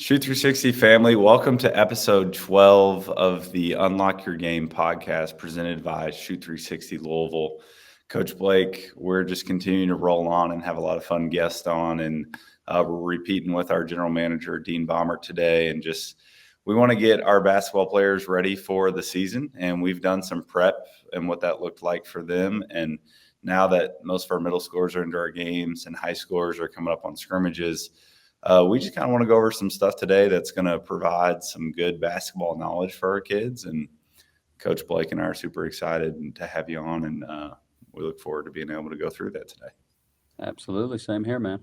Shoot 360 family, welcome to episode 12 of the Unlock Your Game podcast presented by Shoot 360 Louisville. Coach Blake, we're just continuing to roll on and have a lot of fun guests on, and we're repeating with our general manager, Dean Baumert, today, and we want to get our basketball players ready for the season, and we've done some prep and what that looked like for them. And now that most of our middle schoolers are into our games and high schoolers are coming up on scrimmages, we just kind of want to go over some stuff today that's going to provide some good basketball knowledge for our kids. And Coach Blake and I are super excited to have you on, and we look forward to being able to go through that today. Absolutely. Same here, man.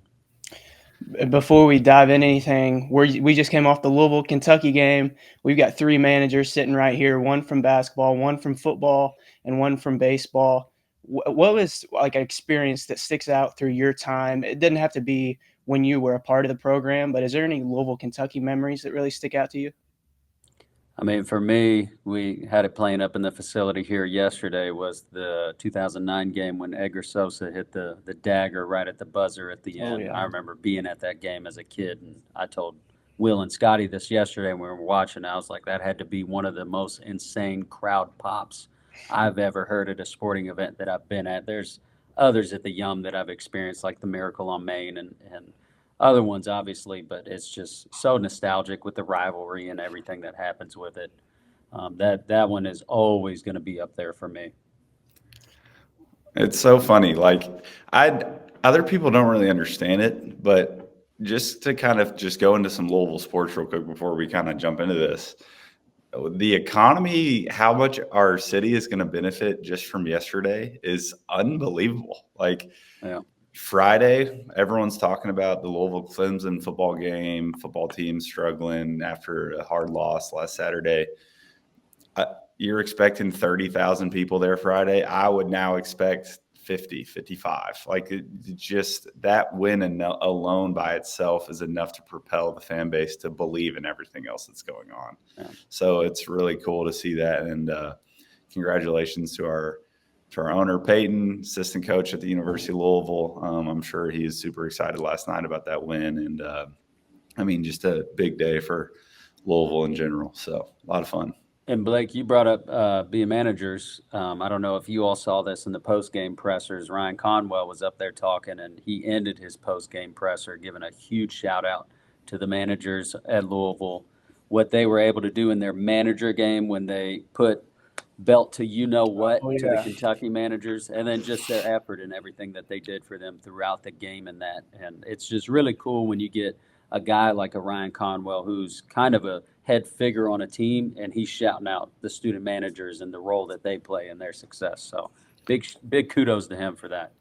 Before we dive into anything, we just came off the Louisville, Kentucky game. We've got three managers sitting right here, one from basketball, one from football, and one from baseball. What was like an experience that sticks out through your time? It didn't have to be when you were a part of the program, but is there any Louisville, Kentucky memories that really stick out to you? I mean, for me, we had it playing up in the facility here yesterday was the 2009 game when Edgar Sosa hit the dagger right at the buzzer at the end. Yeah. I remember being at that game as a kid, and I told Will and Scotty this yesterday when we were watching. I was like, that had to be one of the most insane crowd pops I've ever heard at a sporting event that I've been at. There's others at the Yum that I've experienced, like the Miracle on Main and other ones, obviously, but it's just so nostalgic with the rivalry and everything that happens with it. That one is always going to be up there for me. It's so funny. Other people don't really understand it, but just to kind of just go into some Louisville sports real quick before we kind of jump into this. The economy, how much our city is going to benefit just from yesterday is unbelievable. Yeah. Friday, everyone's talking about the Louisville Clemson football game, football team struggling after a hard loss last Saturday. You're expecting 30,000 people there Friday. I would now expect 50, 55. Just that win alone by itself is enough to propel the fan base to believe in everything else that's going on. Yeah. So it's really cool to see that. And congratulations to our owner, Peyton, assistant coach at the University of Louisville. I'm sure he is super excited last night about that win. And just a big day for Louisville in general. So a lot of fun. And Blake, you brought up being managers. I don't know if you all saw this in the post-game pressers. Ryan Conwell was up there talking, and he ended his post-game presser giving a huge shout-out to the managers at Louisville, what they were able to do in their manager game when they put belt to you-know-what to the Kentucky managers, and then just their effort and everything that they did for them throughout the game and that. And it's just really cool when you get a guy like a Ryan Conwell who's kind of a head figure on a team, and he's shouting out the student managers and the role that they play in their success. So big kudos to him for that.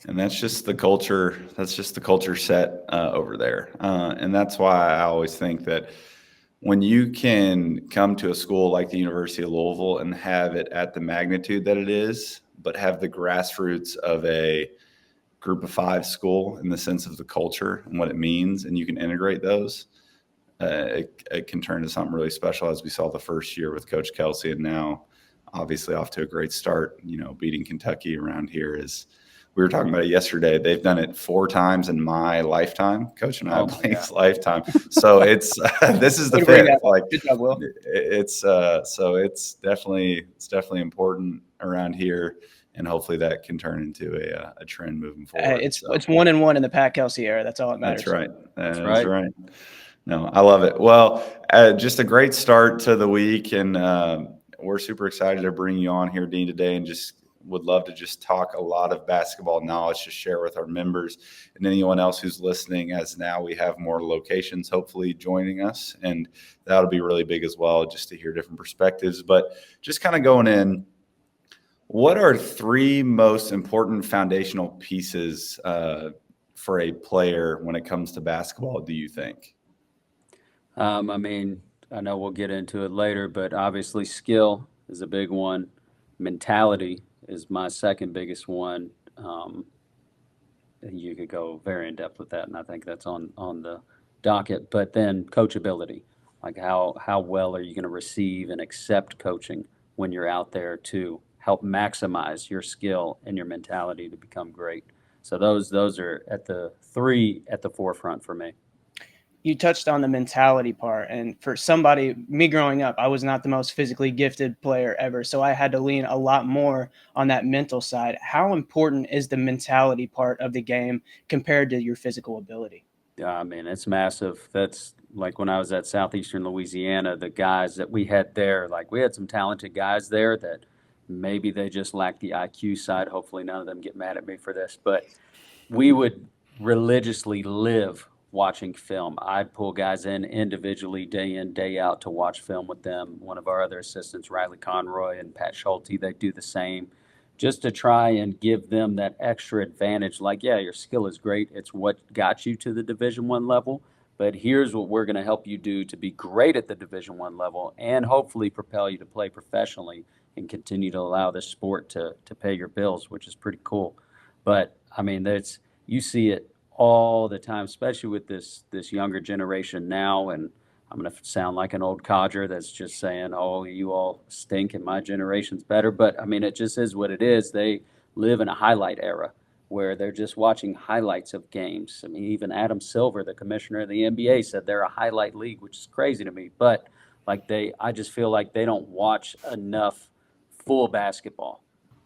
And that's just the culture. That's just the culture set over there. And that's why I always think that when you can come to a school like the University of Louisville and have it at the magnitude that it is, but have the grassroots of a group of five school in the sense of the culture and what it means, and you can integrate those, it can turn to something really special, as we saw the first year with Coach Kelsey, and now obviously off to a great start. Beating Kentucky around here is, we were talking about it yesterday. They've done it 4 times in my lifetime, Coach and Blake's lifetime. So it's this is the 5th. So it's definitely important around here. And hopefully that can turn into a trend moving forward. It's 1-1 in the Pat Kelsey era. That's all that matters. That's right. That's right. No, I love it. Well, just a great start to the week, and we're super excited to bring you on here, Dean, today, and just would love to just talk a lot of basketball knowledge to share with our members and anyone else who's listening, as now we have more locations hopefully joining us, and that'll be really big as well, just to hear different perspectives. But just kind of going in, what are 3 most important foundational pieces for a player when it comes to basketball, do you think? I know we'll get into it later, but obviously skill is a big one. Mentality is my second biggest one. You could go very in depth with that, and I think that's on the docket. But then coachability, like how well are you going to receive and accept coaching when you're out there to help maximize your skill and your mentality to become great. So those are at the 3 at the forefront for me. you touched on the mentality part. And for somebody, me growing up, I was not the most physically gifted player ever. So I had to lean a lot more on that mental side. How important is the mentality part of the game compared to your physical ability? I mean, it's massive. That's like when I was at Southeastern Louisiana, the guys that we had there, like we had some talented guys there that maybe they just lacked the IQ side. Hopefully, none of them get mad at me for this, but we would religiously live watching film. I'd pull guys in day out to watch film with them. One of our other assistants, Riley Conroy and Pat Schulte, they do the same just to try and give them that extra advantage. Like, yeah, your skill is great. It's what got you to the Division I level. But here's what we're going to help you do to be great at the Division I level and hopefully propel you to play professionally and continue to allow this sport to pay your bills, which is pretty cool. But I mean, you see it all the time, especially with this younger generation now. And I'm going to sound like an old codger that's just saying, "Oh, you all stink, and my generation's better." But I mean, it just is what it is. They live in a highlight era where they're just watching highlights of games. I mean, even Adam Silver, the commissioner of the NBA, said they're a highlight league, which is crazy to me. But like I just feel like they don't watch enough full basketball.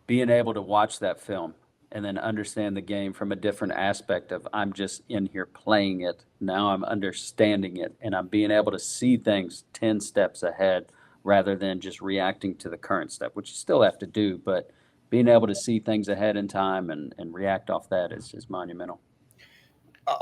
Being able to watch that film and then understand the game from a different aspect of I'm just in here playing it. Now I'm understanding it and I'm being able to see things 10 steps ahead rather than just reacting to the current step, which you still have to do, but being able to see things ahead in time and react off that is monumental.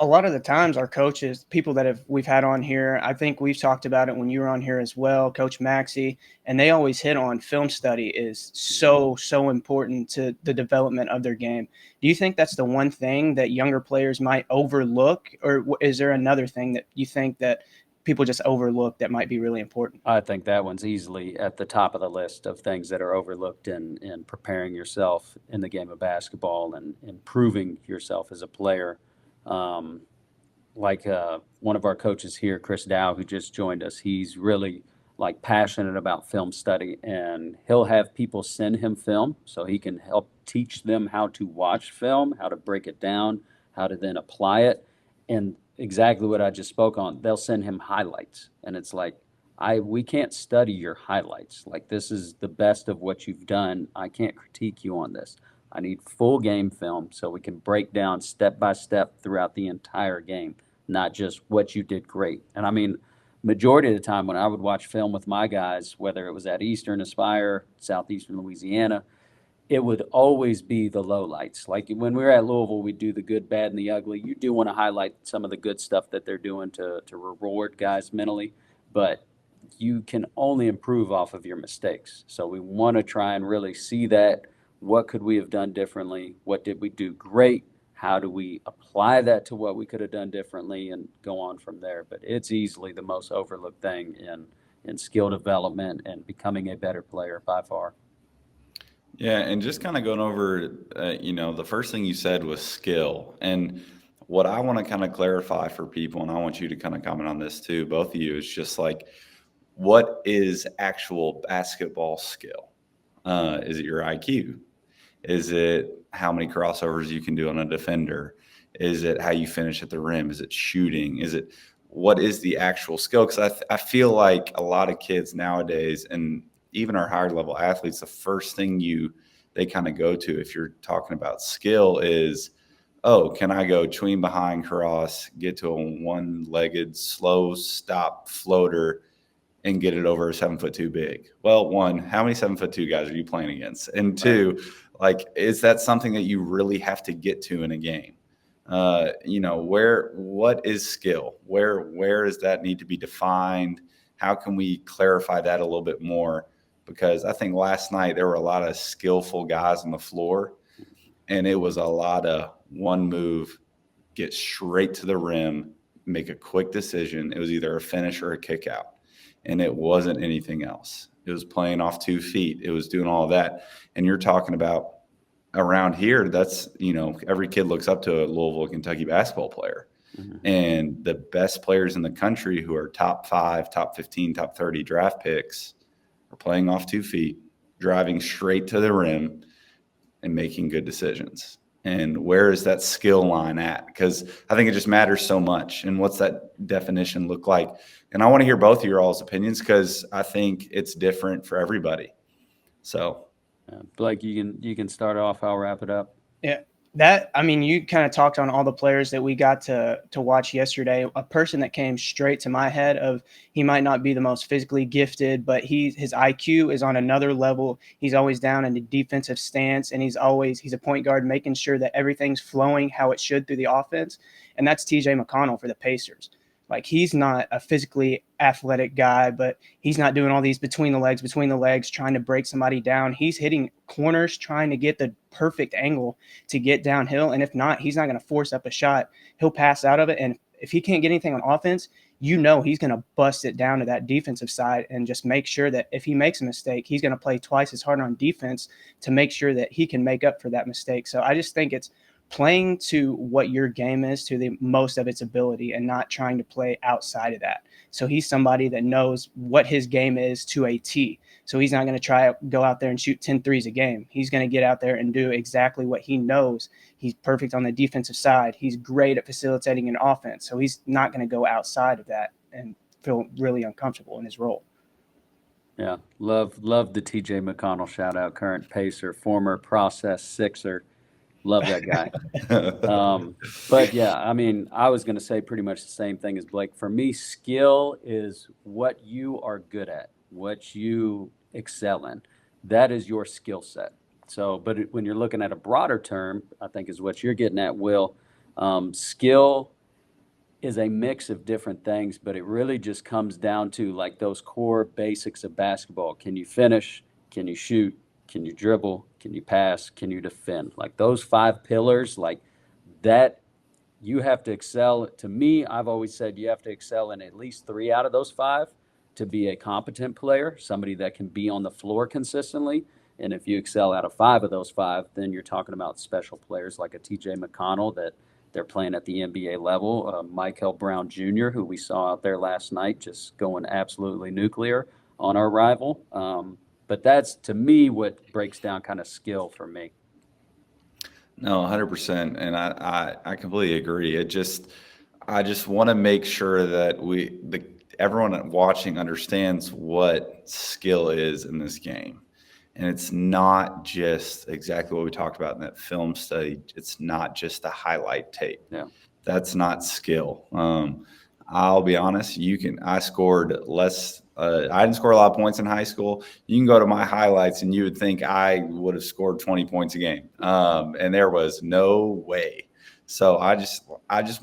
A lot of the times our coaches, people that we've had on here, I think we've talked about it when you were on here as well, Coach Maxey, and they always hit on film study is so important to the development of their game. Do you think that's the one thing that younger players might overlook, or is there another thing that you think that people just overlook that might be really important? I think that one's easily at the top of the list of things that are overlooked in preparing yourself in the game of basketball and improving yourself as a player. Um, one of our coaches here, Chris Dow, who just joined us, he's really like passionate about film study, and he'll have people send him film so he can help teach them how to watch film, how to break it down, how to then apply it, and exactly what I just spoke on. They'll send him highlights, and it's like we can't study your highlights. Like this is the best of what you've done. I can't critique you on this. I need full game film so we can break down step by step throughout the entire game, not just what you did great. And I mean, majority of the time when I would watch film with my guys, whether it was at Eastern Aspire, Southeastern Louisiana, it would always be the lowlights. Like when we were at Louisville, we do the good, bad, and the ugly. You do want to highlight some of the good stuff that they're doing to reward guys mentally, but you can only improve off of your mistakes. So we want to try and really see that. What could we have done differently? What did we do great? How do we apply that to what we could have done differently and go on from there? But it's easily the most overlooked thing in skill development and becoming a better player by far. Yeah, and just kind of going over, the first thing you said was skill. And what I want to kind of clarify for people, and I want you to kind of comment on this too, both of you, is just like, what is actual basketball skill? Is it your IQ? Is it how many crossovers you can do on a defender? Is it how you finish at the rim? Is it shooting? What is the actual skill? Because I feel like a lot of kids nowadays, and even our higher level athletes, the first thing they kind of go to if you're talking about skill is, oh, can I go tween behind cross, get to a one-legged slow stop floater and get it over a 7'2" big? Well, one, how many 7'2" guys are you playing against? And two, like, is that something that you really have to get to in a game? What is skill? Where does that need to be defined? How can we clarify that a little bit more? Because I think last night there were a lot of skillful guys on the floor, and it was a lot of one move, get straight to the rim, make a quick decision. It was either a finish or a kick out, and it wasn't anything else. It was playing off 2 feet. It was doing all of that. And you're talking about around here, that's, every kid looks up to a Louisville, Kentucky basketball player. Mm-hmm. And the best players in the country who are top 5, top 15, top 30 draft picks are playing off 2 feet, driving straight to the rim and making good decisions. And where is that skill line at? Because I think it just matters so much. And what's that definition look like? And I want to hear both of your all's opinions, because I think it's different for everybody. So, Blake, you can start off. I'll wrap it up. Yeah, you kind of talked on all the players that we got to watch yesterday. A person that came straight to my head of, he might not be the most physically gifted, but his IQ is on another level. He's always down in the defensive stance, and he's a point guard, making sure that everything's flowing how it should through the offense. And that's TJ McConnell for the Pacers. Like, he's not a physically athletic guy, but he's not doing all these between the legs, trying to break somebody down. He's hitting corners, trying to get the perfect angle to get downhill. And if not, he's not going to force up a shot. He'll pass out of it. And if he can't get anything on offense, he's going to bust it down to that defensive side and just make sure that if he makes a mistake, he's going to play twice as hard on defense to make sure that he can make up for that mistake. So I just think it's playing to what your game is to the most of its ability and not trying to play outside of that. So he's somebody that knows what his game is to a T. So he's not going to go out there and shoot 10 threes a game. He's going to get out there and do exactly what he knows. He's perfect on the defensive side. He's great at facilitating an offense. So he's not going to go outside of that and feel really uncomfortable in his role. Yeah, love the TJ McConnell shout out, current Pacer, former process Sixer. Love that guy. But yeah, I mean, I was going to say pretty much the same thing as Blake. For me, skill is what you are good at, what you excel in. That is your skill set. So, but when you're looking at a broader term, I think is what you're getting at, Will. Skill is a mix of different things, but it really just comes down to like those core basics of basketball. Can you finish? Can you shoot? Can you dribble? Can you pass? Can you defend? Like those 5 pillars, like that, you have to excel. To me, I've always said you have to excel in at least 3 out of those 5 to be a competent player, somebody that can be on the floor consistently. And if you excel out of 5 of those 5, then you're talking about special players like a TJ McConnell that they're playing at the NBA level, Michael Brown Jr., who we saw out there last night, just going absolutely nuclear on our rival. But that's, to me, what breaks down kind of skill for me. No, 100%. And I completely agree. I just want to make sure that everyone watching understands what skill is in this game. And it's not just exactly what we talked about in that film study. It's not just a highlight tape. Yeah. That's not skill. I'll be honest, I scored less. I didn't score a lot of points in high school. You can go to my highlights and you would think I would have scored 20 points a game. And there was no way. So I just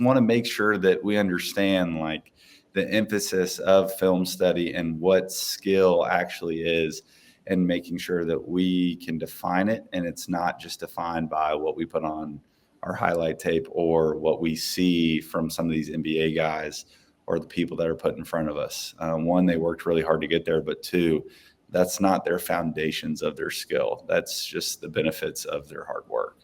want to make sure that we understand like the emphasis of film study and what skill actually is, and making sure that we can define it. And it's not just defined by what we put on our highlight tape or what we see from some of these NBA guys or the people that are put in front of us. 1, they worked really hard to get there, but 2, that's not their foundations of their skill. That's just the benefits of their hard work.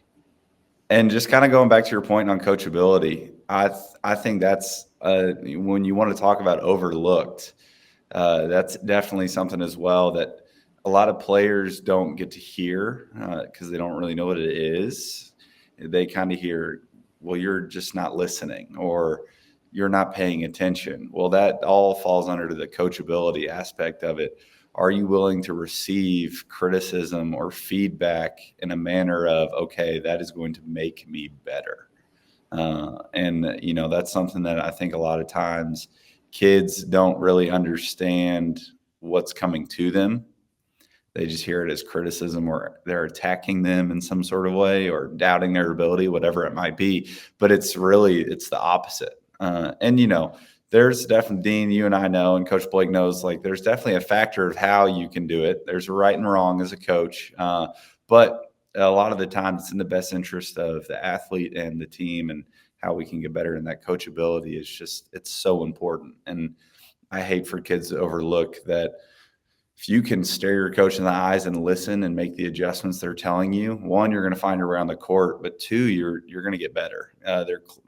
And just kind of going back to your point on coachability, I think that's when you want to talk about overlooked, that's definitely something as well that a lot of players don't get to hear because they don't really know what it is. They kind of hear, well, you're just not listening or you're not paying attention. Well, that all falls under the coachability aspect of it. Are you willing to receive criticism or feedback in a manner of, okay, that is going to make me better? And, that's something that I think a lot of times kids don't really understand what's coming to them. They just hear it as criticism, or they're attacking them in some sort of way or doubting their ability, whatever it might be. But it's the opposite. And there's definitely, Dean, you and I know, and Coach Blake knows, like there's definitely a factor of how you can do it. There's a right and wrong as a coach. But a lot of the time it's in the best interest of the athlete and the team, and how we can get better. And that coachability it's so important. And I hate for kids to overlook that. If you can stare your coach in the eyes and listen and make the adjustments they're telling you, 1, you're going to find around the court, but 2, you're going to get better.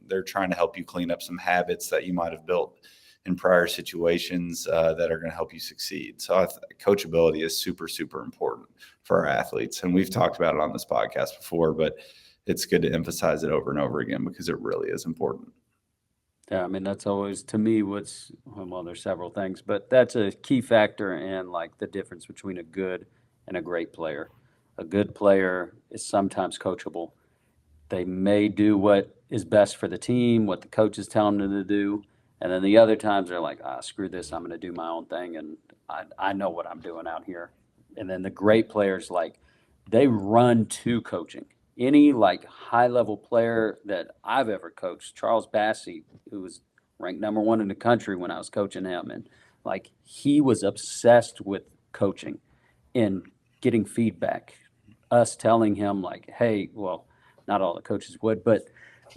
They're trying to help you clean up some habits that you might have built in prior situations that are going to help you succeed. So coachability is super, super important for our athletes. And we've talked about it on this podcast before, but it's good to emphasize it over and over again because it really is important. Yeah, I mean, that's always, to me, well, there's several things, but that's a key factor in like the difference between a good and a great player. A good player is sometimes coachable. They may do what is best for the team, what the coach is telling them to do. And then the other times they're like, screw this, I'm going to do my own thing. And I know what I'm doing out here. And then the great players, like, they run to coaching. Any like high level player that I've ever coached, Charles Bassey, who was ranked #1 in the country when I was coaching him, and like he was obsessed with coaching and getting feedback. Us telling him like, hey, well, not all the coaches would, but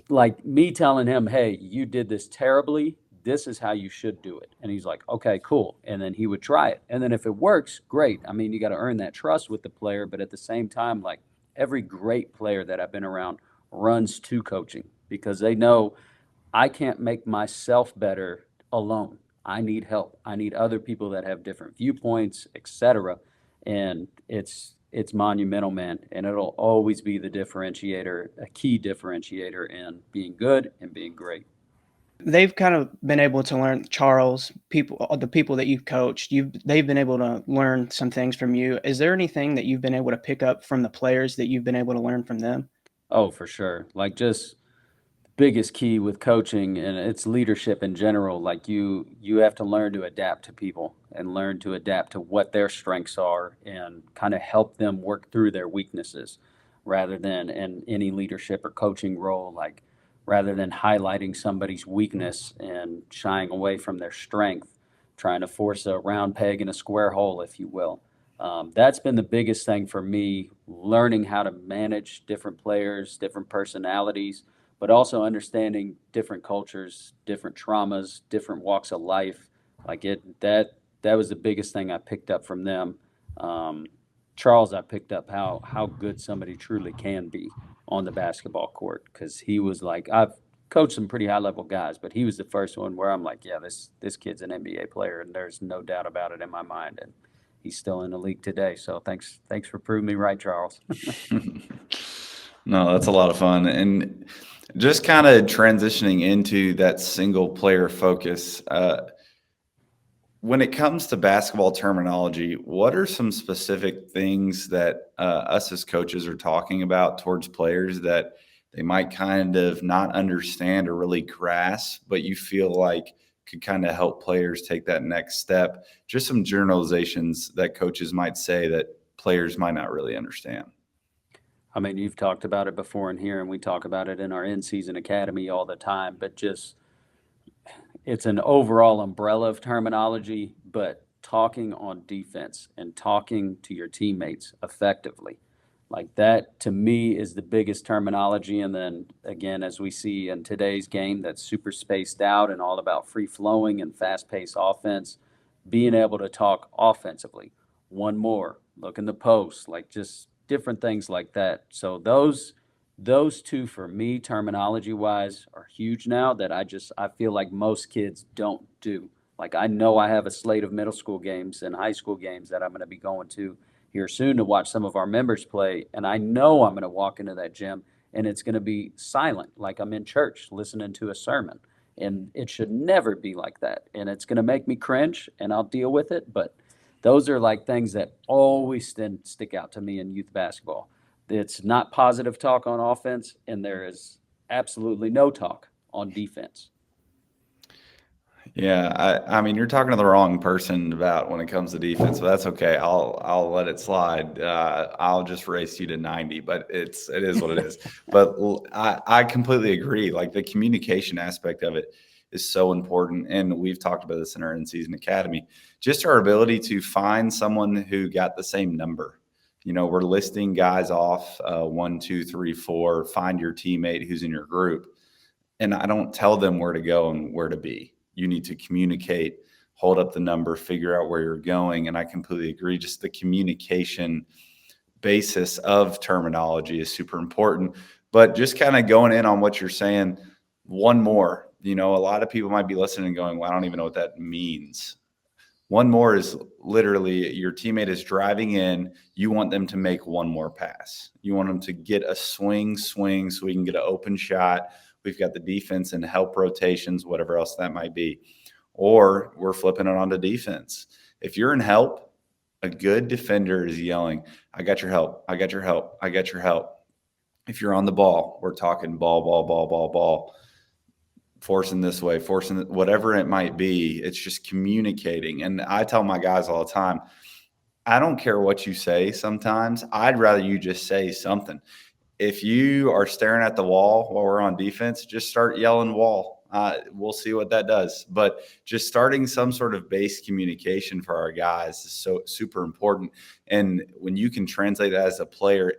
like me telling him, hey, you did this terribly. This is how you should do it. And he's like, okay, cool. And then he would try it. And then if it works, great. I mean, you got to earn that trust with the player. But at the same time, like every great player that I've been around runs to coaching because they know I can't make myself better alone. I need help. I need other people that have different viewpoints, etc. And it's monumental, man. And it'll always be the differentiator, a key differentiator in being good and being great. They've kind of been able to learn, Charles, the people that you've coached, they've been able to learn some things from you. Is there anything that you've been able to pick up from the players that you've been able to learn from them? Oh, for sure. Like just biggest key with coaching and it's leadership in general. Like you have to learn to adapt to people and learn to adapt to what their strengths are and kind of help them work through their weaknesses rather than in any leadership or coaching role, like rather than highlighting somebody's weakness and shying away from their strength, trying to force a round peg in a square hole, if you will. That's been the biggest thing for me, learning how to manage different players, different personalities, but also understanding different cultures, different traumas, different walks of life. Like that was the biggest thing I picked up from them. Charles, I picked up how good somebody truly can be on the basketball court because he was like, I've coached some pretty high level guys, but he was the first one where I'm like, yeah, this kid's an NBA player, and there's no doubt about it in my mind, and he's still in the league today. So thanks for proving me right, Charles. No, that's a lot of fun. And just kind of transitioning into that single player focus, when it comes to basketball terminology, what are some specific things that us as coaches are talking about towards players that they might kind of not understand or really grasp, but you feel like could kind of help players take that next step? Just some generalizations that coaches might say that players might not really understand. I mean, you've talked about it before in here, and we talk about it in our in-season academy all the time, but just it's an overall umbrella of terminology, but talking on defense and talking to your teammates effectively. Like that to me is the biggest terminology. And then again, as we see in today's game, that's super spaced out and all about free flowing and fast paced offense, being able to talk offensively. One more, look in the post, like just different things like that. So those two for me, terminology wise, are huge now that I feel like most kids don't do. Like I know I have a slate of middle school games and high school games that I'm going to be going to here soon to watch some of our members play, and I know I'm going to walk into that gym and it's going to be silent, like I'm in church listening to a sermon. And it should never be like that. And it's going to make me cringe, and I'll deal with it. But those are like things that always then stick out to me in youth basketball. It's not positive talk on offense, and there is absolutely no talk on defense. Yeah, I mean, you're talking to the wrong person about when it comes to defense, but that's okay. I'll let it slide. I'll just race you to 90, but it is what it is. But I completely agree. Like the communication aspect of it is so important, and we've talked about this in our in-season academy. Just our ability to find someone who got the same number. You know, we're listing guys off 1, 2, 3, 4. Find your teammate who's in your group, and I don't tell them where to go and where to be. You need to communicate, hold up the number, figure out where you're going. And I completely agree. Just the communication basis of terminology is super important. But just kind of going in on what you're saying, one more, a lot of people might be listening and going, well, I don't even know what that means. One more is literally your teammate is driving in. You want them to make one more pass. You want them to get a swing so we can get an open shot. We've got the defense and help rotations, whatever else that might be. Or we're flipping it onto defense. If you're in help, a good defender is yelling, I got your help. I got your help. I got your help. If you're on the ball, we're talking ball, forcing this way, whatever it might be. It's just communicating. And I tell my guys all the time, I don't care what you say sometimes. I'd rather you just say something. If you are staring at the wall while we're on defense, just start yelling wall. We'll see what that does. But just starting some sort of base communication for our guys is so super important. And when you can translate that as a player,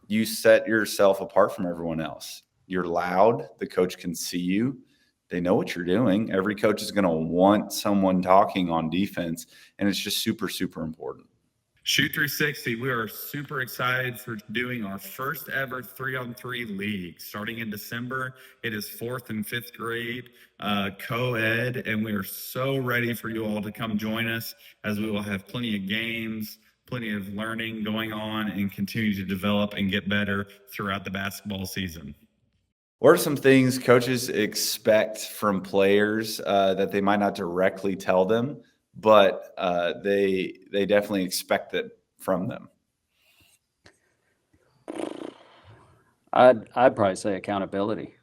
you set yourself apart from everyone else. You're loud. The coach can see you. They know what you're doing. Every coach is going to want someone talking on defense, and it's just super, super important. Shoot 360, we are super excited for doing our first ever 3-on-3 league starting in December. It is 4th and 5th grade co-ed, and we are so ready for you all to come join us, as we will have plenty of games, plenty of learning going on, and continue to develop and get better throughout the basketball season. What are some things coaches expect from players that they might not directly tell them, but they definitely expect it from them? I'd probably say accountability,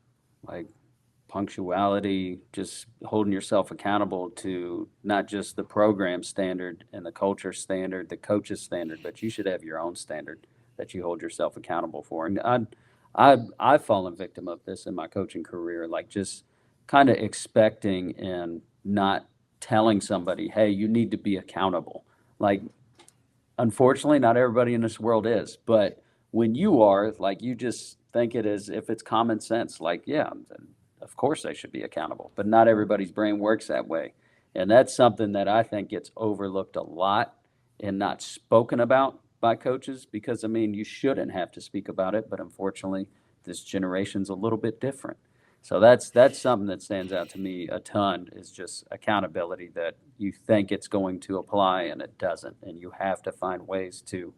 like punctuality, just holding yourself accountable to not just the program standard and the culture standard, the coach's standard, but you should have your own standard that you hold yourself accountable for. And I've fallen victim of this in my coaching career, like just kind of expecting and not telling somebody, hey, you need to be accountable. Like, unfortunately, not everybody in this world is, but when you are, like, you just think it as if it's common sense. Like, yeah, of course they should be accountable, but not everybody's brain works that way. And that's something that I think gets overlooked a lot and not spoken about by coaches, because I mean, you shouldn't have to speak about it, but unfortunately, this generation's a little bit different. So that's something that stands out to me a ton, is just accountability, that you think it's going to apply and it doesn't, and you have to find ways to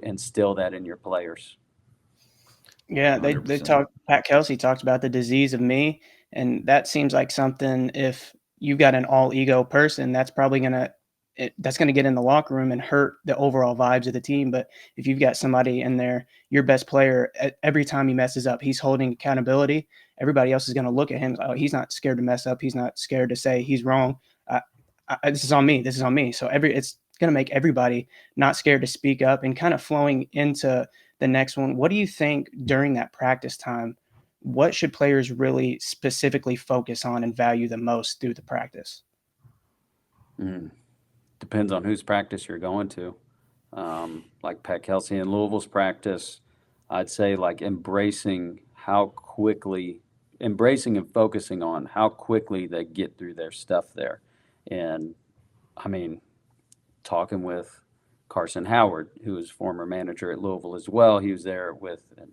instill that in your players. Yeah, they 100%. talked. Pat Kelsey talked about the disease of me, and that seems like something. If you've got an all ego person, that's probably that's gonna get in the locker room and hurt the overall vibes of the team. But if you've got somebody in there, your best player, every time he messes up, he's holding accountability. Everybody else is gonna look at him. Oh, he's not scared to mess up. He's not scared to say he's wrong. This is on me. This is on me. So it's gonna make everybody not scared to speak up, and kind of flowing into the next one. What do you think during that practice time? What should players really specifically focus on and value the most through the practice? Depends on whose practice you're going to. Like Pat Kelsey in Louisville's practice, I'd say like embracing and focusing on how quickly they get through their stuff there. And I mean, talking with Carson Howard, who was former manager at Louisville as well. He was there with, and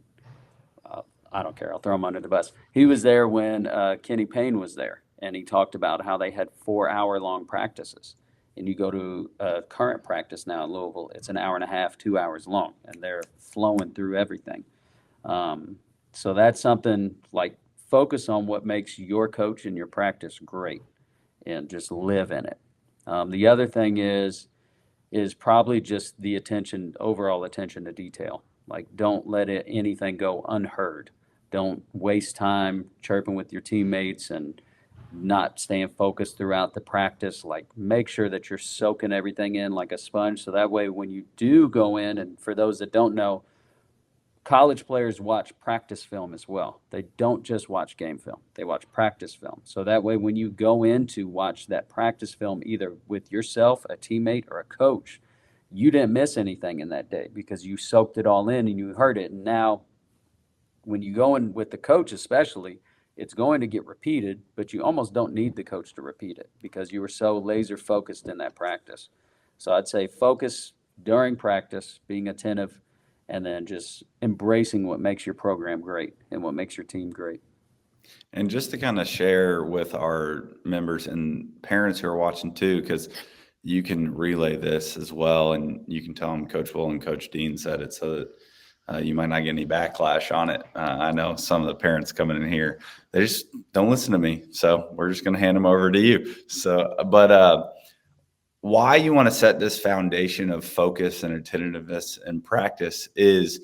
I don't care, I'll throw him under the bus. He was there when Kenny Payne was there, and he talked about how they had 4-hour-long practices. And you go to a current practice now in Louisville, it's an hour and a half, 2 hours long, and they're flowing through everything. So that's something, like, focus on what makes your coach and your practice great, and just live in it. The other thing is probably just the overall attention to detail. Like, don't let anything go unheard. Don't waste time chirping with your teammates and not staying focused throughout the practice. Like, make sure that you're soaking everything in like a sponge, so that way when you do go in, and for those that don't know, college players watch practice film as well. They don't just watch game film. They watch practice film. So that way when you go in to watch that practice film, either with yourself, a teammate, or a coach, you didn't miss anything in that day because you soaked it all in and you heard it. And now when you go in with the coach especially, it's going to get repeated, but you almost don't need the coach to repeat it because you were so laser focused in that practice. So I'd say focus during practice, being attentive, and then just embracing what makes your program great and what makes your team great. And just to kind of share with our members and parents who are watching too, because you can relay this as well, and you can tell them Coach Will and Coach Dean said it, so that you might not get any backlash on it. I know some of the parents coming in here, they just don't listen to me, so we're just going to hand them over to you. So, but why you want to set this foundation of focus and attentiveness and practice is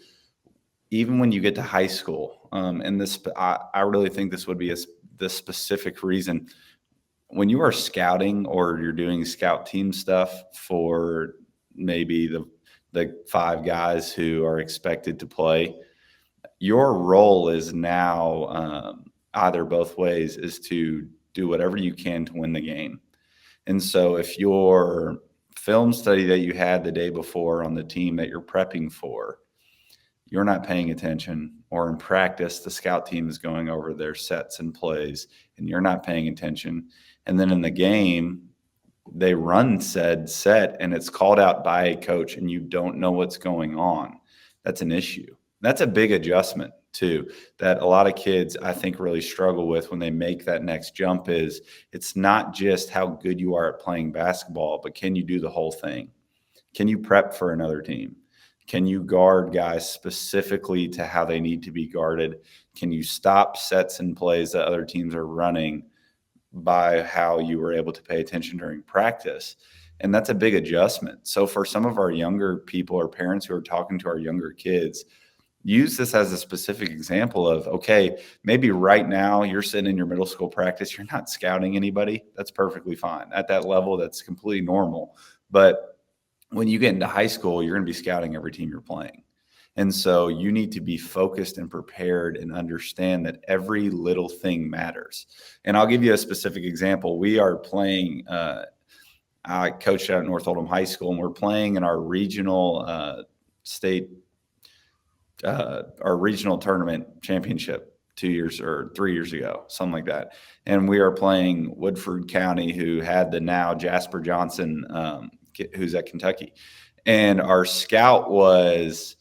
even when you get to high school, and this, I really think this would be the specific reason when you are scouting or you're doing scout team stuff for maybe the 5 guys who are expected to play, your role is now either both ways is to do whatever you can to win the game. And so if your film study that you had the day before on the team that you're prepping for, you're not paying attention, or in practice, the scout team is going over their sets and plays and you're not paying attention. And then in the game, they run said set and it's called out by a coach and you don't know what's going on. That's an issue. That's a big adjustment too, that a lot of kids I think really struggle with when they make that next jump. Is it's not just how good you are at playing basketball, but can you do the whole thing? Can you prep for another team? Can you guard guys specifically to how they need to be guarded? Can you stop sets and plays that other teams are running by how you were able to pay attention during practice? And that's a big adjustment. So for some of our younger people or parents who are talking to our younger kids, use this as a specific example of, okay, maybe right now you're sitting in your middle school practice, you're not scouting anybody. That's perfectly fine. At that level, that's completely normal. But when you get into high school, you're going to be scouting every team you're playing. And so you need to be focused and prepared and understand that every little thing matters. And I'll give you a specific example. We are playing, I coached out at North Oldham High School, and we're playing in our regional our regional tournament championship 2 years or 3 years ago, something like that. And we are playing Woodford County, who had the now Jasper Johnson, who's at Kentucky. And our scout was,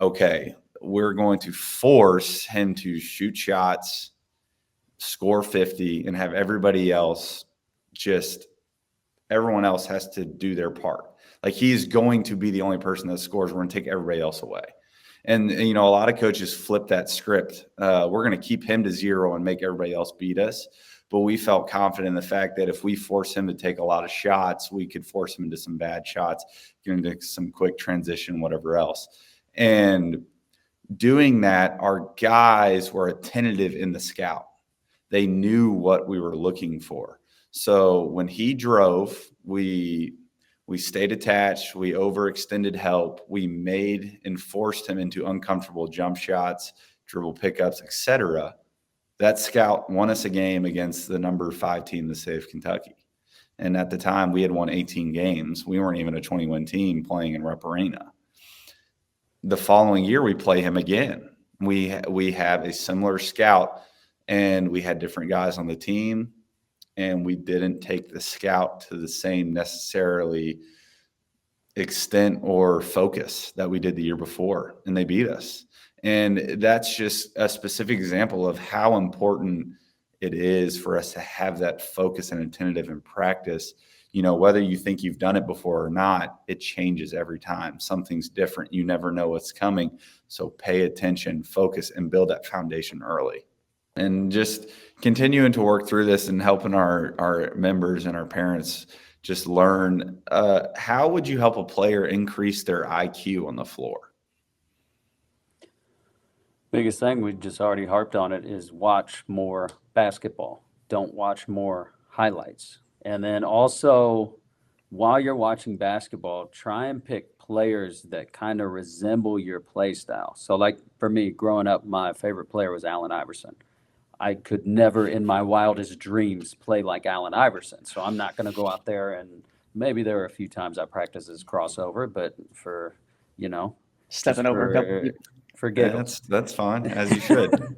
okay, we're going to force him to shoot shots, score 50, and have everybody else everyone else has to do their part. Like, he's going to be the only person that scores. We're going to take everybody else away. And, you know, a lot of coaches flip that script. We're going to keep him to 0 and make everybody else beat us. But we felt confident in the fact that if we force him to take a lot of shots, we could force him into some bad shots, get into some quick transition, whatever else. And doing that, our guys were attentive in the scout. They knew what we were looking for. So when he drove, we stayed attached. We overextended help. We made and forced him into uncomfortable jump shots, dribble pickups, etc. That scout won us a game against the number 5 team in the state of Kentucky. And at the time, we had won 18 games. We weren't even a 20-win team playing in Rupp Arena. The following year, we play him again. We have a similar scout, and we had different guys on the team, and we didn't take the scout to the same necessarily extent or focus that we did the year before, and they beat us. And that's just a specific example of how important it is for us to have that focus and attentive in practice. You know, whether you think you've done it before or not, it changes every time. Something's different. You never know what's coming. So pay attention, focus, and build that foundation early. And just continuing to work through this and helping our members and our parents just learn, how would you help a player increase their IQ on the floor? Biggest thing, we just already harped on it, is watch more basketball. Don't watch more highlights. And then also, while you're watching basketball, try and pick players that kind of resemble your play style. So like for me, growing up, my favorite player was Allen Iverson. I could never in my wildest dreams play like Allen Iverson. So I'm not going to go out there, and maybe there are a few times I practice his crossover, but for, Stepping over a couple people. For giggles. That's fine, as you should.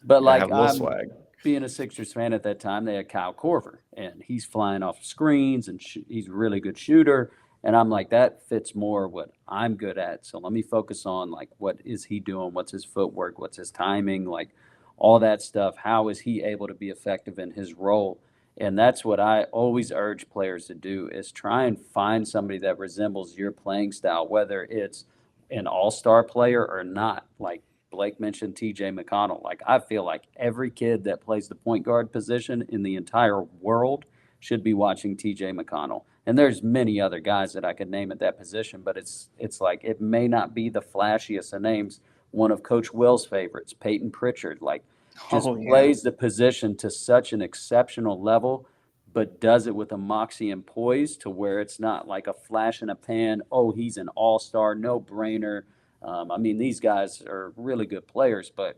But like, have a little swag. Being a Sixers fan at that time, they had Kyle Korver, and he's flying off screens, and he's a really good shooter. And I'm like, that fits more what I'm good at. So let me focus on, like, what is he doing? What's his footwork? What's his timing? Like, all that stuff. How is he able to be effective in his role? And that's what I always urge players to do is try and find somebody that resembles your playing style, whether it's an all-star player or not. Like Blake mentioned TJ McConnell. Like I feel like every kid that plays the point guard position in the entire world should be watching TJ McConnell. And there's many other guys that I could name at that position, but it's like it may not be the flashiest of names. One of Coach Will's favorites, Peyton Pritchard, like just Oh, yeah. plays the position to such an exceptional level, but does it with a moxie and poise to where it's not like a flash in a pan. Oh, he's an all-star, no brainer. I mean, these guys are really good players, but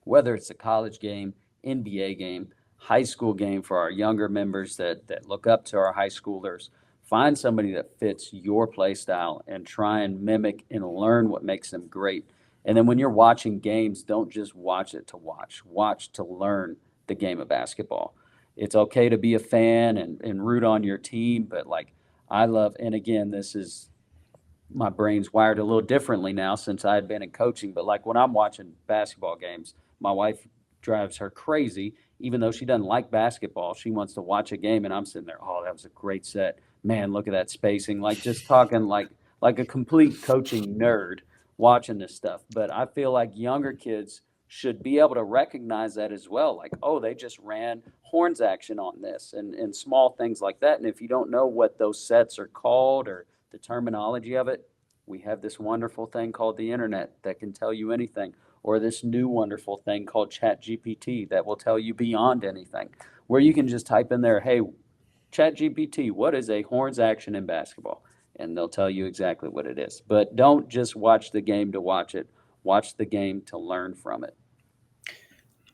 whether it's a college game, NBA game, high school game for our younger members that look up to our high schoolers, find somebody that fits your play style and try and mimic and learn what makes them great. And then when you're watching games, don't just watch it to watch. Watch to learn the game of basketball. It's okay to be a fan and root on your team, but like I love, and again, this is my brain's wired a little differently now since I had been in coaching. But like when I'm watching basketball games, my wife drives her crazy. Even though she doesn't like basketball, she wants to watch a game, and I'm sitting there. Oh, that was a great set, man! Look at that spacing. Like just talking like a complete coaching nerd watching this stuff. But I feel like younger kids should be able to recognize that as well. Like, oh, they just ran horns action on this and small things like that. And if you don't know what those sets are called or the terminology of it, we have this wonderful thing called the internet that can tell you anything, or this new wonderful thing called Chat GPT that will tell you beyond anything, where you can just type in there, hey, Chat GPT, what is a horns action in basketball? And they'll tell you exactly what it is. But don't just watch the game to watch it. Watch the game to learn from it.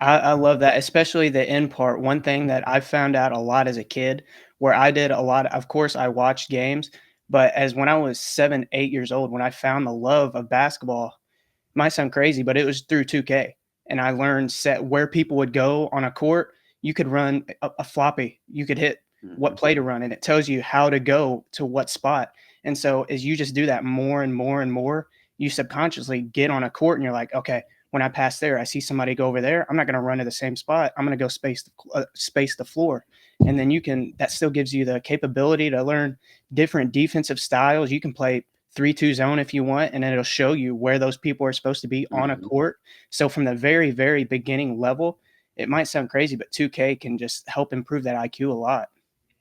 I love that, especially the end part. One thing that I found out a lot as a kid, where I did a lot, of course, I watched games, but as when I was 7, 8 years old, when I found the love of basketball, it might sound crazy, but it was through 2K. And I learned set where people would go on a court. You could run a floppy, you could hit what play to run, and it tells you how to go to what spot. And so as you just do that more and more and more, you subconsciously get on a court and you're like, okay, when I pass there, I see somebody go over there. I'm not going to run to the same spot. I'm going to go space the floor. And then that still gives you the capability to learn different defensive styles. You can play 3-2 zone if you want, and then it'll show you where those people are supposed to be on a court. So from the very, very beginning level, it might sound crazy, but 2K can just help improve that IQ a lot.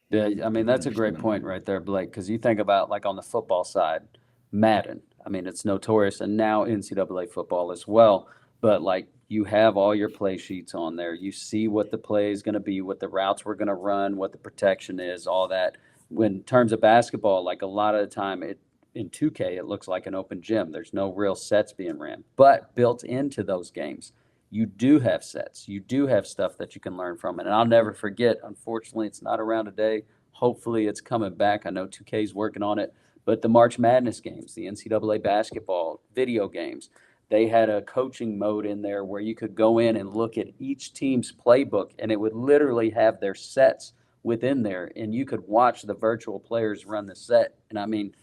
Yeah, I mean, that's a great point right there, Blake, because you think about like on the football side, Madden. I mean, it's notorious, and now NCAA football as well. But like you have all your play sheets on there. You see what the play is going to be, what the routes we're going to run, what the protection is, all that. When in terms of basketball, like a lot of the time in 2K, it looks like an open gym. There's no real sets being ran. But built into those games, you do have sets. You do have stuff that you can learn from. And I'll never forget, unfortunately, it's not around today. Hopefully it's coming back. I know 2K is working on it. But the March Madness games, the NCAA basketball video games, they had a coaching mode in there where you could go in and look at each team's playbook, and it would literally have their sets within there, and you could watch the virtual players run the set. And I mean,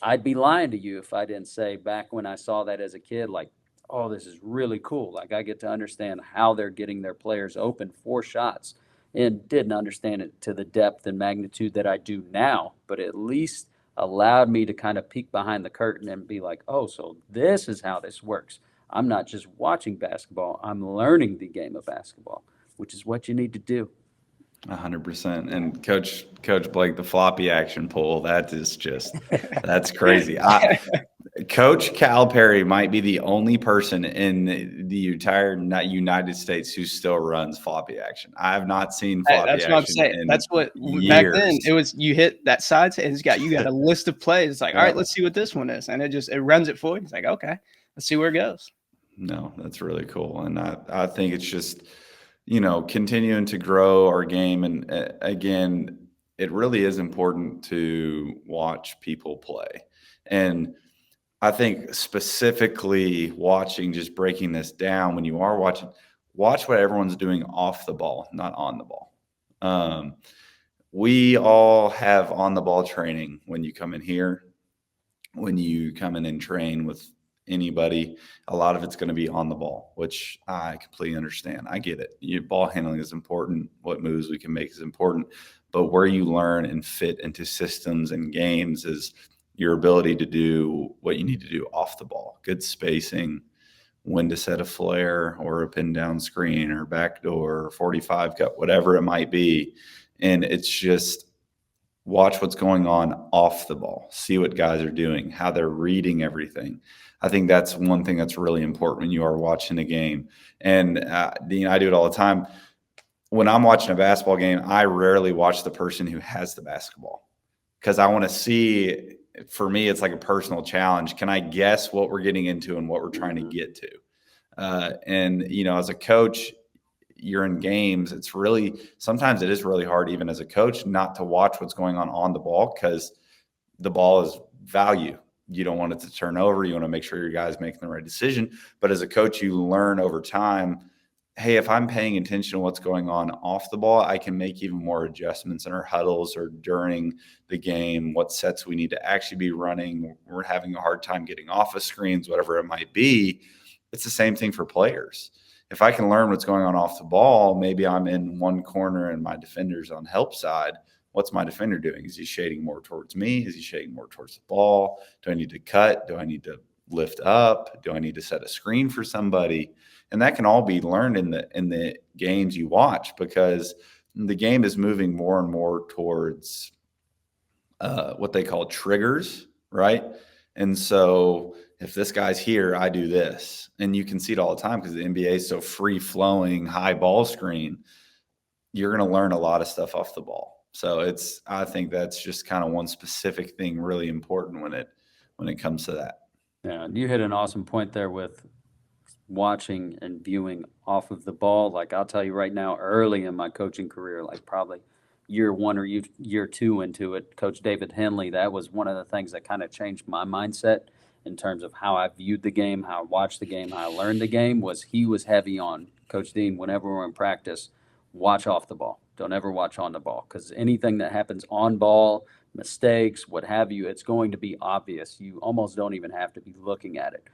I'd be lying to you if I didn't say back when I saw that as a kid, like, oh, this is really cool. Like I get to understand how they're getting their players open for shots, and didn't understand it to the depth and magnitude that I do now, but at least allowed me to kind of peek behind the curtain and be like, oh, so this is how this works. I'm not just watching basketball, I'm learning the game of basketball, which is what you need to do. 100%. And Coach Blake, the floppy action pull, that is just, that's crazy. Coach Calipari might be the only person in the entire United States who still runs floppy action. I have not seen floppy That's action. what I'm saying. That's what back then it was. You hit that side, and you got a list of plays. It's like, all right, let's see what this one is, and it runs it for you. It's like, okay, let's see where it goes. No, that's really cool, and I think it's just continuing to grow our game, and again, it really is important to watch people play, and I think specifically watching, just breaking this down, when you are watching, watch what everyone's doing off the ball, not on the ball. We all have on the ball training when you come in here, when you come in and train with anybody, a lot of it's going to be on the ball, which I completely understand. I get it. Ball handling is important. What moves we can make is important. But where you learn and fit into systems and games is your ability to do what you need to do off the ball. Good spacing, when to set a flare or a pin down screen or backdoor or 45 cut, whatever it might be. And it's just watch what's going on off the ball, see what guys are doing, how they're reading everything. I think that's one thing that's really important when you are watching a game. And Dean, I do it all the time. When I'm watching a basketball game, I rarely watch the person who has the basketball because I want to see, for me, it's like a personal challenge. Can I guess what we're getting into and what we're trying to get to? And, as a coach, you're in games. It's really, sometimes it is really hard, even as a coach, not to watch what's going on the ball because the ball is value. You don't want it to turn over. You want to make sure your guy's making the right decision. But as a coach, you learn over time, hey, if I'm paying attention to what's going on off the ball, I can make even more adjustments in our huddles or during the game, what sets we need to actually be running. We're having a hard time getting off of screens, whatever it might be. It's the same thing for players. If I can learn what's going on off the ball, maybe I'm in one corner and my defender's on help side. What's my defender doing? Is he shading more towards me? Is he shading more towards the ball? Do I need to cut? Do I need to lift up? Do I need to set a screen for somebody? And that can all be learned in the games you watch because the game is moving more and more towards what they call triggers, right? And so if this guy's here, I do this. And you can see it all the time because the NBA is so free-flowing, high ball screen. You're going to learn a lot of stuff off the ball. So I think that's just kind of one specific thing really important when it comes to that. Yeah, you hit an awesome point there with watching and viewing off of the ball. Like I'll tell you right now, early in my coaching career, like probably year one or year two into it, Coach David Henley, that was one of the things that kind of changed my mindset in terms of how I viewed the game, how I watched the game, how I learned the game. Was he was heavy on, Coach Dean, whenever we're in practice, watch off the ball. Don't ever watch on the ball because anything that happens on ball, mistakes, what have you, it's going to be obvious. You almost don't even have to be looking at it.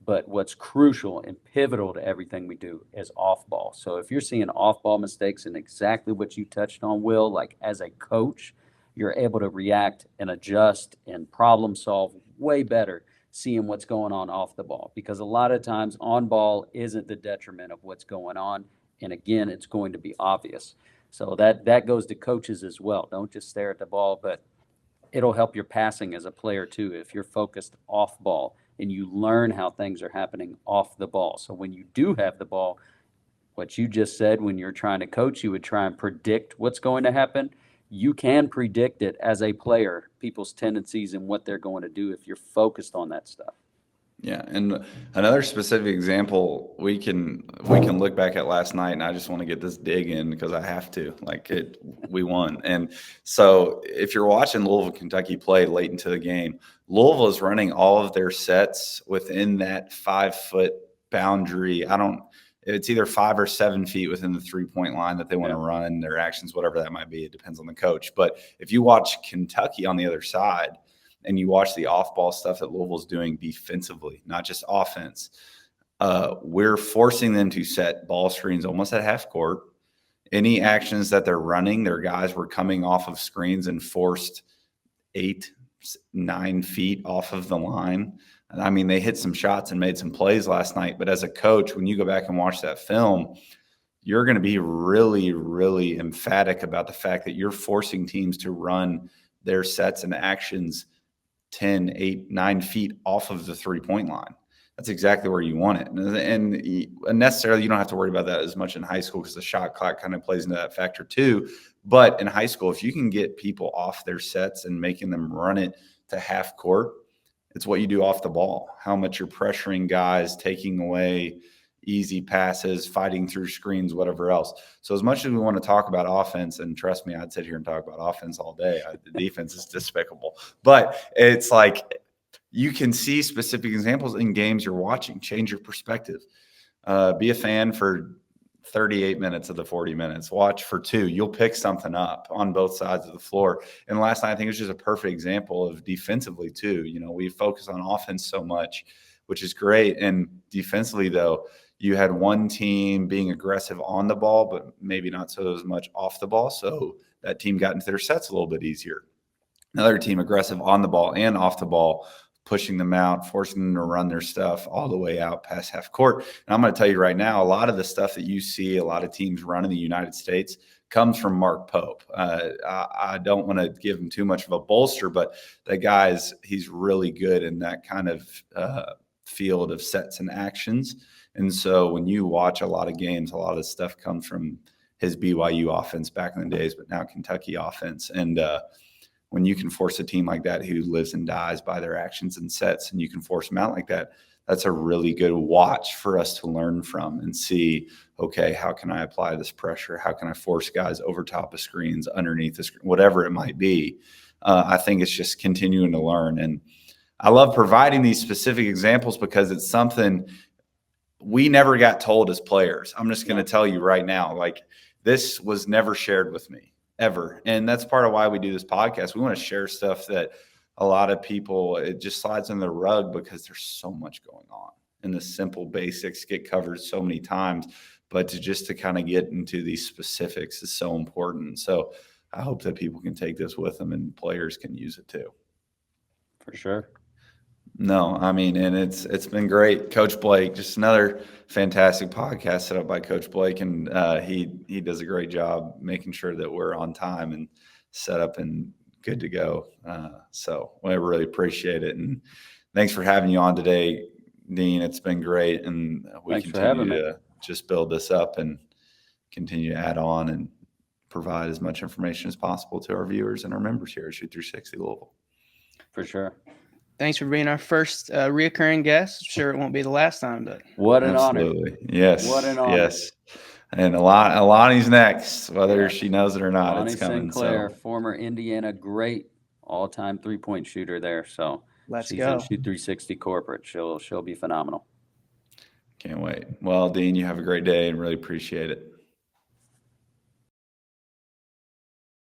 But what's crucial and pivotal to everything we do is off ball. So if you're seeing off ball mistakes and exactly what you touched on, Will, like as a coach, you're able to react and adjust and problem solve way better seeing what's going on off the ball. Because a lot of times on ball isn't the detriment of what's going on. And again, it's going to be obvious. So that goes to coaches as well. Don't just stare at the ball, but it'll help your passing as a player too if you're focused off ball and you learn how things are happening off the ball. So when you do have the ball, what you just said, when you're trying to coach, you would try and predict what's going to happen. You can predict it as a player, people's tendencies and what they're going to do if you're focused on that stuff. Yeah, and another specific example we can look back at last night, and I just want to get this dig in because I have to. We won, and so if you're watching Louisville, Kentucky play late into the game, Louisville is running all of their sets within that 5-foot boundary. It's either 5 or 7 feet within the 3-point line that they want to run their actions, whatever that might be. It depends on the coach. But if you watch Kentucky on the other side, and you watch the off-ball stuff that Louisville's doing defensively, not just offense, we're forcing them to set ball screens almost at half court. Any actions that they're running, their guys were coming off of screens and forced 8-9 feet off of the line. And I mean, they hit some shots and made some plays last night. But as a coach, when you go back and watch that film, you're going to be really, really emphatic about the fact that you're forcing teams to run their sets and actions 10, 8, 9 feet off of the 3-point line. That's exactly where you want it. And necessarily, you don't have to worry about that as much in high school because the shot clock kind of plays into that factor too. But in high school, if you can get people off their sets and making them run it to half court, it's what you do off the ball, how much you're pressuring guys, taking away easy passes, fighting through screens, whatever else. So as much as we want to talk about offense, and trust me, I'd sit here and talk about offense all day. The defense is despicable. But it's like you can see specific examples in games you're watching. Change your perspective. Be a fan for 38 minutes of the 40 minutes. Watch for 2. You'll pick something up on both sides of the floor. And last night, I think it was just a perfect example of defensively too. We focus on offense so much. which is great. And defensively, though, you had one team being aggressive on the ball, but maybe not so as much off the ball. So that team got into their sets a little bit easier. Another team aggressive on the ball and off the ball, pushing them out, forcing them to run their stuff all the way out past half court. And I'm going to tell you right now, a lot of the stuff that you see a lot of teams run in the United States comes from Mark Pope. I don't want to give him too much of a bolster, but that he's really good in that kind of field of sets and actions. And so when you watch a lot of games, a lot of the stuff comes from his BYU offense back in the days, but now Kentucky offense. And when you can force a team like that who lives and dies by their actions and sets, and you can force them out like that, that's a really good watch for us to learn from and see, okay, how can I apply this pressure? How can I force guys over top of screens, underneath the screen, whatever it might be. I think it's just continuing to learn. And I love providing these specific examples because it's something we never got told as players. I'm just going to tell you right now, like, this was never shared with me ever. And that's part of why we do this podcast. We want to share stuff that a lot of people, it just slides under the rug because there's so much going on. And the simple basics get covered so many times, but to kind of get into these specifics is so important. So I hope that people can take this with them and players can use it too. For sure. No, I mean, and it's been great. Coach Blake, just another fantastic podcast set up by Coach Blake, and he does a great job making sure that we're on time and set up and good to go. So I really appreciate it, and thanks for having you on today, Dean. It's been great, and we continue to just build this up and continue to add on and provide as much information as possible to our viewers and our members here at Shoot 360 Louisville. For sure. Thanks for being our first reoccurring guest. I'm sure it won't be the last time, but what an absolutely honor. Yes. What an honor. Yes. And Alani's next, whether she knows it or not. Alani it's coming. Sinclair, former Indiana great all-time three-point shooter there. So she's in Shoot 360 corporate. She'll be phenomenal. Can't wait. Well, Dean, you have a great day and really appreciate it.